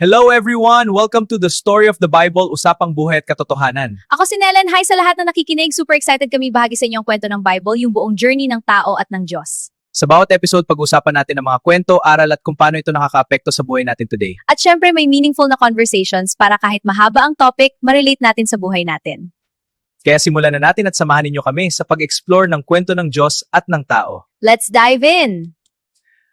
Hello everyone! Welcome to the Story of the Bible, Usapang Buhay at Katotohanan. Ako si Nellen. Hi sa lahat na nakikinig. Super excited kami bahagi sa inyo ang kwento ng Bible, yung buong journey ng tao at ng Diyos. Sa bawat episode, pag-usapan natin ang mga kwento, aral at kung paano ito nakaka-apekto sa buhay natin today. At syempre may meaningful na conversations para kahit mahaba ang topic, ma-relate natin sa buhay natin. Kaya simulan na natin at samahan ninyo kami sa pag-explore ng kwento ng Diyos at ng tao. Let's dive in!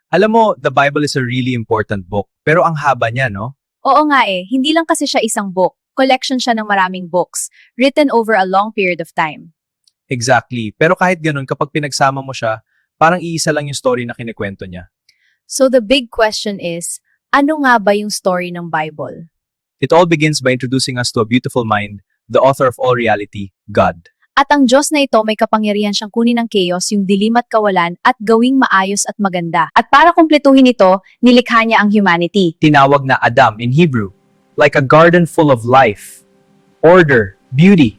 Alam mo, the Bible is a really important book, pero ang haba niya, no? Oo nga hindi lang kasi siya isang book. Collection siya ng maraming books, written over a long period of time. Exactly. Pero kahit ganun, kapag pinagsama mo siya, parang iisa lang yung story na kinikwento niya. So the big question is, ano nga ba yung story ng Bible? It all begins by introducing us to a beautiful mind, the author of all reality, God. At ang Diyos na ito may kapangyarihan siyang kunin ng chaos, yung dilim at kawalan, at gawing maayos at maganda. At para kumpletuhin ito, nilikha niya ang humanity. Tinawag na Adam in Hebrew, like a garden full of life, order, beauty.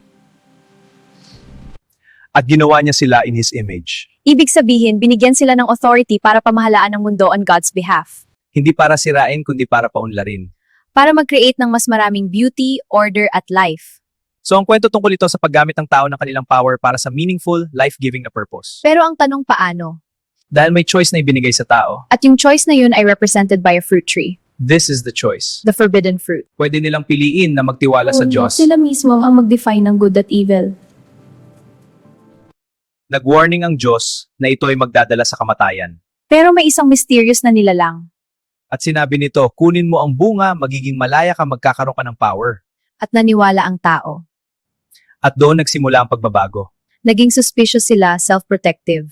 At ginawa niya sila in His image. Ibig sabihin, binigyan sila ng authority para pamahalaan ang mundo on God's behalf. Hindi para sirain, kundi para paunlarin. Para mag-create ng mas maraming beauty, order, at life. So ang kwento tungkol ito sa paggamit ng tao ng kanilang power para sa meaningful, life-giving na purpose. Pero ang tanong paano? Dahil may choice na ibinigay sa tao, At yung choice na yun ay represented by a fruit tree, this is the choice. the forbidden fruit. Pwede nilang piliin na magtiwala sa Diyos. Sila mismo ang mag-define ng good at evil. Nag-warning ang Diyos na ito ay magdadala sa kamatayan. Pero may isang mysterious na nilalang. At sinabi nito, kunin mo ang bunga, magiging malaya ka, magkakaroon ka ng power. At naniwala ang tao. At doon nagsimula ang pagbabago. Naging suspicious sila, self-protective.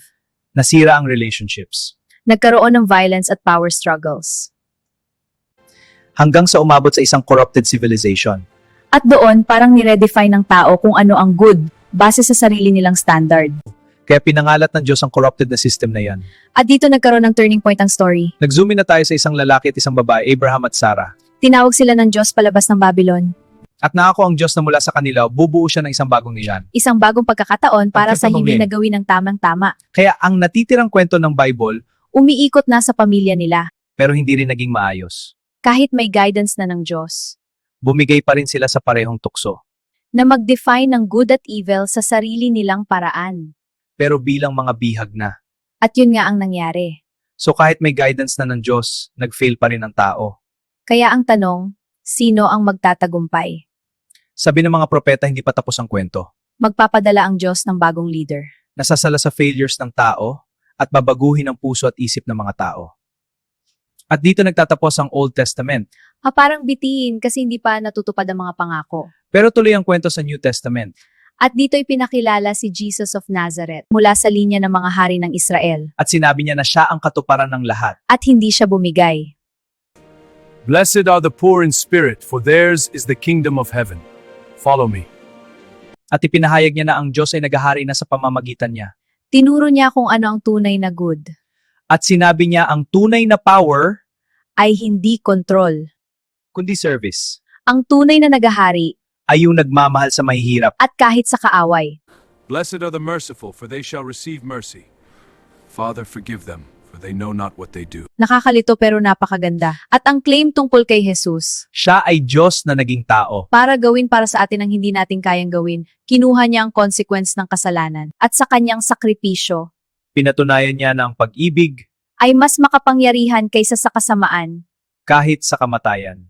Nasira ang relationships. Nagkaroon ng violence at power struggles. Hanggang sa umabot sa isang corrupted civilization. At doon, parang niredefine ng tao kung ano ang good, base sa sarili nilang standard. Kaya pinangalat ng Diyos ang corrupted na system na yan. At dito nagkaroon ng turning point ang story. Nag-zoom in na tayo sa isang lalaki at isang babae, Abraham at Sarah. Tinawag sila ng Diyos palabas ng Babylon. At nangako ang Diyos na mula sa kanila, bubuo siya ng isang bagong niyan. Isang bagong pagkakataon para sa hindi Pagkatanungin. nagawin ng tamang-tama. Kaya ang natitirang kwento ng Bible, Umiikot na sa pamilya nila. pero hindi rin naging maayos. Kahit may guidance na ng Diyos. Bumigay pa rin sila sa parehong tukso. Na mag-define ng good at evil sa sarili nilang paraan. Pero bilang mga bihag na. At yun nga ang nangyari. So kahit may guidance na ng Diyos, nag-fail pa rin ang tao. Kaya ang tanong, sino ang magtatagumpay? Sabi ng mga propeta, hindi pa tapos ang kwento. Magpapadala ang Diyos ng bagong leader. Nasasala sa failures ng tao at babaguhin ang puso at isip ng mga tao. At dito nagtatapos ang Old Testament. Parang bitiin kasi hindi pa natutupad ang mga pangako. Pero tuloy ang kwento sa New Testament. At dito'y pinakilala si Jesus of Nazareth mula sa linya ng mga hari ng Israel. At sinabi niya na siya ang katuparan ng lahat. At hindi siya bumigay. Blessed are the poor in spirit, for theirs is the kingdom of heaven. Follow me. At ipinahayag niya na ang Diyos ay naghahari na sa pamamagitan niya. Tinuro niya kung ano ang tunay na good. At sinabi niya ang tunay na power, Ay hindi kontrol. kundi service, Ang tunay na nagahari ay yung nagmamahal sa mahihirap. at kahit sa kaaway. Blessed are the merciful, for they shall receive mercy. Father, forgive them, for they know not what they do. Nakakalito pero napakaganda. At ang claim tungkol kay Jesus, Siya ay Diyos na naging tao. para gawin para sa atin ang hindi natin kayang gawin, kinuha niya ang consequence ng kasalanan. At sa kanyang sakripisyo, Pinatunayan niya na ang pag-ibig ay mas makapangyarihan kaysa sa kasamaan. kahit sa kamatayan.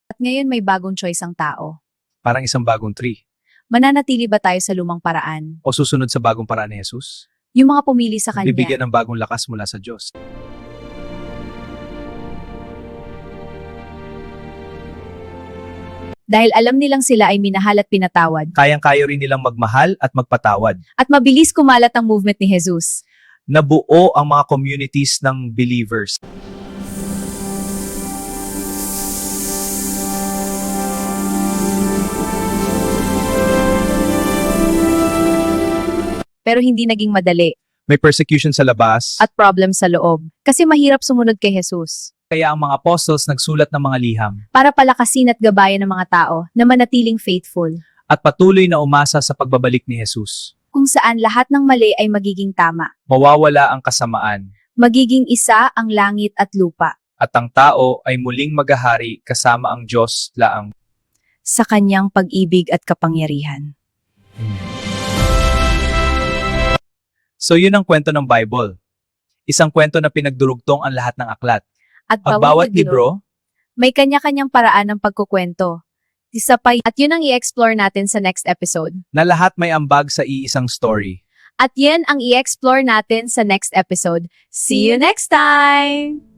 At ngayon may bagong choice ang tao. Parang isang bagong tree. Mananatili ba tayo sa lumang paraan? O susunod sa bagong paraan ni Jesus? Yung mga pumili sa kanya. Bibigyan ng bagong lakas mula sa Diyos. Dahil alam nilang sila ay minahal at pinatawad. Kayang-kaya rin nilang magmahal at magpatawad. At mabilis kumalat ang movement ni Jesus. Nabuo ang mga communities ng believers. Pero hindi naging madali. May persecution sa labas. At problem sa loob. Kasi mahirap sumunod kay Jesus. Kaya ang mga apostles nagsulat ng mga liham Para palakasin at gabayan ng mga tao na manatiling faithful. at patuloy na umasa sa pagbabalik ni Jesus. Kung saan lahat ng mali ay magiging tama. Mawawala ang kasamaan. Magiging isa ang langit at lupa. at ang tao ay muling maghahari kasama ang Diyos laang. Sa kanyang pag-ibig at kapangyarihan. So yun ang kwento ng Bible. Isang kwento na pinagdurugtong ang lahat ng aklat. At At bawat libro, may kanya-kanyang paraan ng pagkukwento. Isa pa, at yun ang i-explore natin sa next episode. na lahat may ambag sa iisang story. At yan ang i-explore natin sa next episode. See you next time!